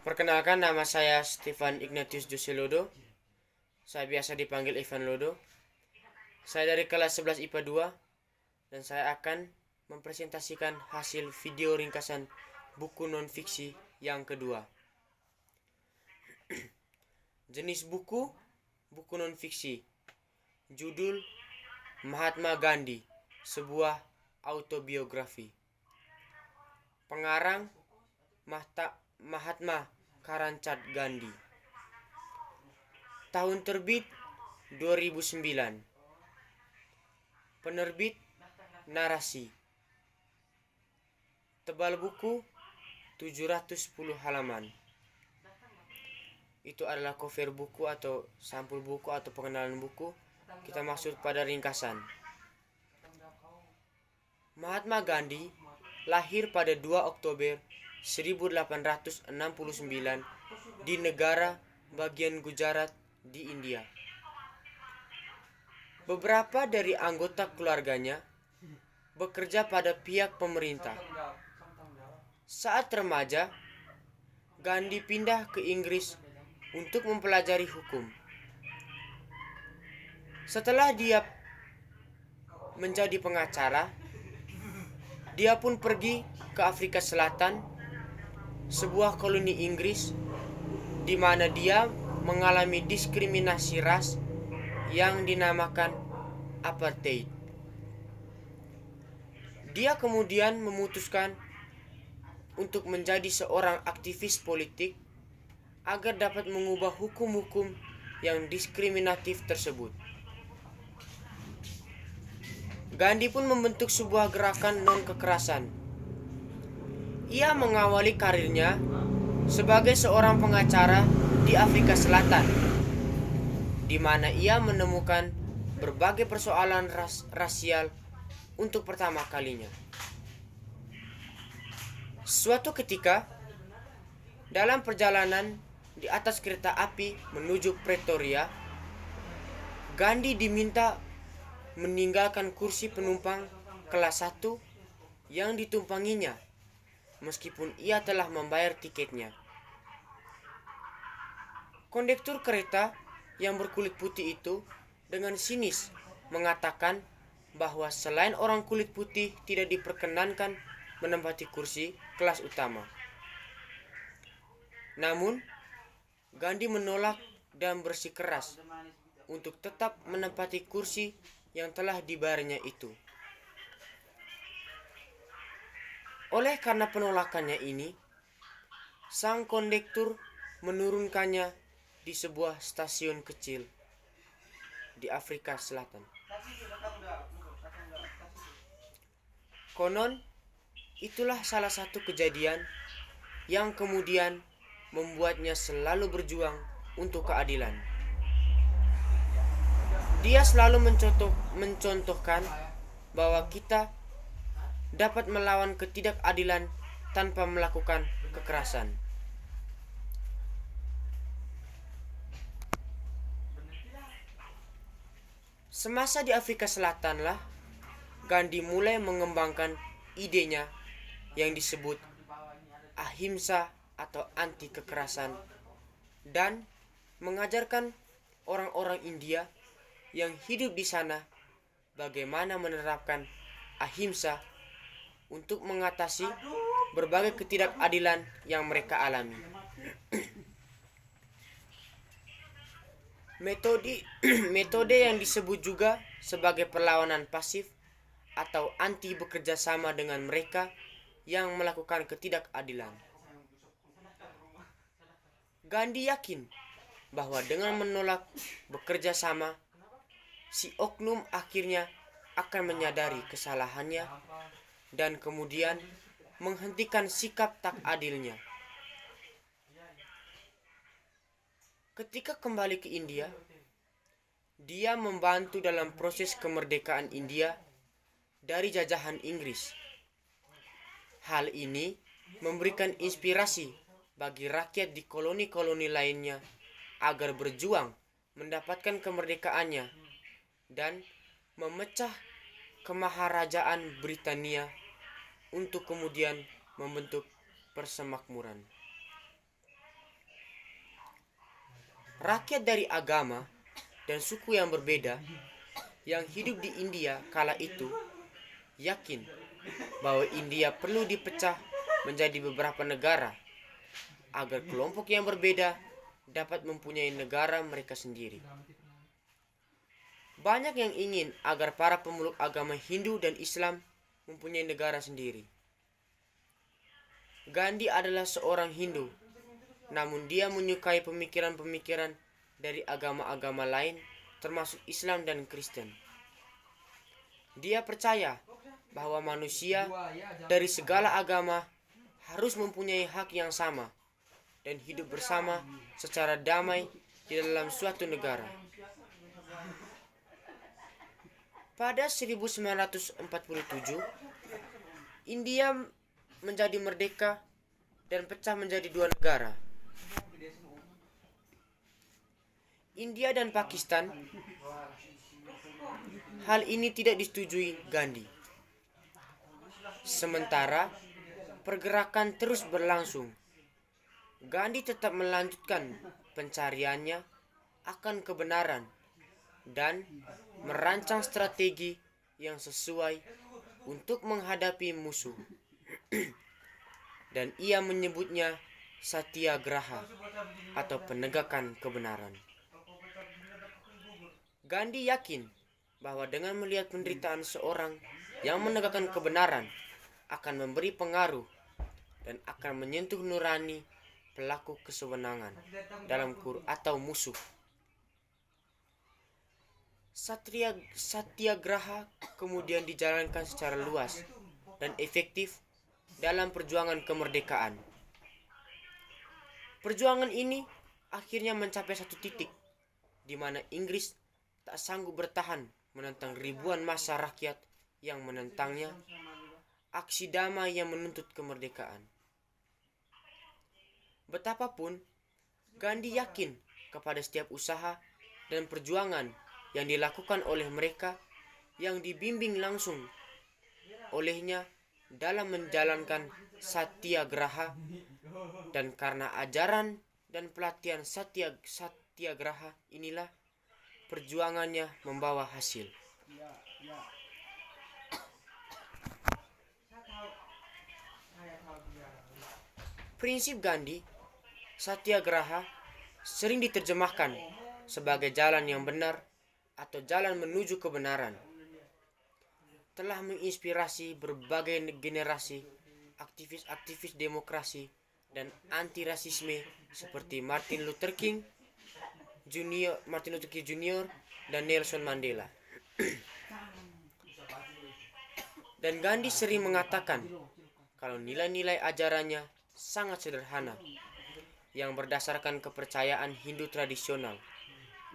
Perkenalkan, nama saya Stefan Ignatius Jose Lodo. Saya biasa dipanggil Ivan Lodo. Saya dari kelas 11 IPA 2 dan saya akan mempresentasikan hasil video ringkasan buku non-fiksi yang kedua. Jenis buku non-fiksi. Judul Mahatma Gandhi, sebuah autobiografi. Pengarang Mahatma Karamchand Gandhi. Tahun terbit 2009. Penerbit Narasi. Tebal buku 710 halaman. Itu adalah cover buku atau sampul buku atau pengenalan buku. Kita masuk pada ringkasan. Mahatma Gandhi lahir pada 2 Oktober 1869 di negara bagian Gujarat di India. Beberapa dari anggota keluarganya bekerja pada pihak pemerintah. Saat remaja, Gandhi pindah ke Inggris untuk mempelajari hukum. Setelah dia menjadi pengacara, dia pun pergi ke Afrika Selatan, sebuah koloni Inggris, di mana dia mengalami diskriminasi ras yang dinamakan apartheid. Dia kemudian memutuskan untuk menjadi seorang aktivis politik agar dapat mengubah hukum-hukum yang diskriminatif tersebut. Gandhi pun membentuk sebuah gerakan non-kekerasan. Ia mengawali karirnya sebagai seorang pengacara di Afrika Selatan, di mana ia menemukan berbagai persoalan rasial untuk pertama kalinya. Suatu ketika, dalam perjalanan di atas kereta api menuju Pretoria, Gandhi diminta meninggalkan kursi penumpang kelas 1 yang ditumpanginya, meskipun ia telah membayar tiketnya. Kondektur kereta yang berkulit putih itu dengan sinis mengatakan bahwa selain orang kulit putih tidak diperkenankan menempati kursi kelas utama. Namun, Gandhi menolak dan bersikeras untuk tetap menempati kursi yang telah dibayarnya itu. Oleh karena penolakannya ini, sang kondektur menurunkannya di sebuah stasiun kecil di Afrika Selatan. Konon, itulah salah satu kejadian yang kemudian membuatnya selalu berjuang untuk keadilan. Dia selalu mencontohkan bahwa kita dapat melawan ketidakadilan tanpa melakukan kekerasan. Semasa di Afrika Selatan lah Gandhi mulai mengembangkan idenya yang disebut ahimsa atau anti kekerasan dan mengajarkan orang-orang India yang hidup di sana bagaimana menerapkan ahimsa untuk mengatasi berbagai ketidakadilan yang mereka alami. Metode yang disebut juga sebagai perlawanan pasif atau anti bekerja sama dengan mereka yang melakukan ketidakadilan. Gandhi yakin bahwa dengan menolak bekerja sama, si oknum akhirnya akan menyadari kesalahannya dan kemudian menghentikan sikap tak adilnya. Ketika kembali ke India, dia membantu dalam proses kemerdekaan India dari jajahan Inggris. Hal ini memberikan inspirasi bagi rakyat di koloni-koloni lainnya agar berjuang mendapatkan kemerdekaannya dan memecah kemaharajaan Britania untuk kemudian membentuk persemakmuran. Rakyat dari agama dan suku yang berbeda yang hidup di India kala itu yakin bahwa India perlu dipecah menjadi beberapa negara agar kelompok yang berbeda dapat mempunyai negara mereka sendiri. Banyak yang ingin agar para pemeluk agama Hindu dan Islam mempunyai negara sendiri. Gandhi adalah seorang Hindu, namun dia menyukai pemikiran-pemikiran dari agama-agama lain termasuk Islam dan Kristen. Dia percaya bahwa manusia dari segala agama harus mempunyai hak yang sama dan hidup bersama secara damai di dalam suatu negara. Pada 1947, India menjadi merdeka dan pecah menjadi dua negara, India dan Pakistan. Hal ini tidak disetujui Gandhi. Sementara pergerakan terus berlangsung, Gandhi tetap melanjutkan pencariannya akan kebenaran dan merancang strategi yang sesuai untuk menghadapi musuh. Dan ia menyebutnya Satyagraha atau penegakan kebenaran. Gandhi yakin bahwa dengan melihat penderitaan seorang yang menegakkan kebenaran akan memberi pengaruh dan akan menyentuh nurani pelaku kesewenangan dalam atau musuh. Satyagraha kemudian dijalankan secara luas dan efektif dalam perjuangan kemerdekaan. Perjuangan ini akhirnya mencapai satu titik di mana Inggris tak sanggup bertahan menentang ribuan massa rakyat yang menentangnya, aksi damai yang menuntut kemerdekaan. Betapapun Gandhi yakin kepada setiap usaha dan perjuangan yang dilakukan oleh mereka yang dibimbing langsung olehnya dalam menjalankan Satyagraha, dan karena ajaran dan pelatihan Satyagraha inilah perjuangannya membawa hasil. Prinsip Gandhi, Satyagraha, sering diterjemahkan sebagai jalan yang benar atau jalan menuju kebenaran. Telah menginspirasi berbagai generasi aktivis-aktivis demokrasi dan anti-rasisme seperti Martin Luther King Jr. dan Nelson Mandela. Dan Gandhi sering mengatakan kalau nilai-nilai ajarannya sangat sederhana, yang berdasarkan kepercayaan Hindu tradisional,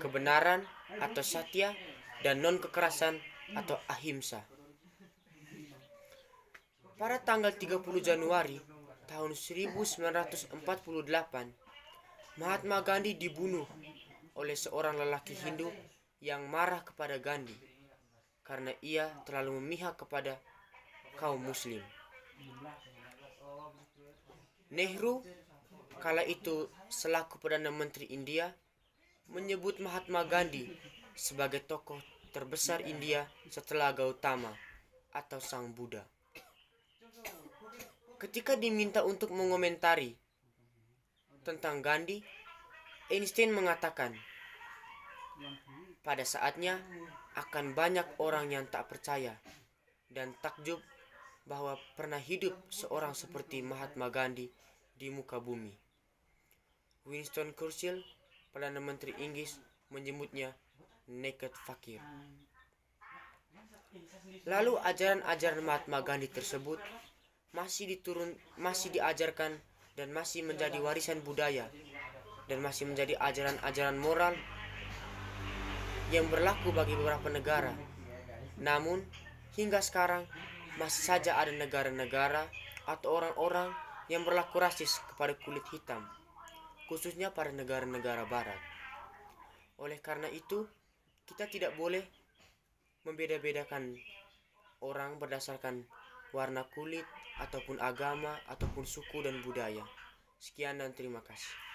kebenaran atau satya, dan non-kekerasan atau ahimsa. Pada tanggal 30 Januari tahun 1948, Mahatma Gandhi dibunuh oleh seorang lelaki Hindu yang marah kepada Gandhi karena ia terlalu memihak kepada kaum muslim. Nehru kala itu selaku Perdana Menteri India menyebut Mahatma Gandhi sebagai tokoh terbesar India setelah Gautama atau Sang Buddha. Ketika diminta untuk mengomentari tentang Gandhi, Einstein mengatakan, pada saatnya akan banyak orang yang tak percaya dan takjub bahwa pernah hidup seorang seperti Mahatma Gandhi di muka bumi. Winston Churchill, Perdana Menteri Inggris, menyebutnya naked fakir. Lalu ajaran-ajaran Mahatma Gandhi tersebut masih diajarkan dan masih menjadi warisan budaya dan masih menjadi ajaran-ajaran moral yang berlaku bagi beberapa negara. Namun hingga sekarang masih saja ada negara-negara atau orang-orang yang berlaku rasis kepada kulit hitam, khususnya pada negara-negara barat. Oleh karena itu, kita tidak boleh membeda-bedakan orang berdasarkan warna kulit, ataupun agama, ataupun suku dan budaya. Sekian dan terima kasih.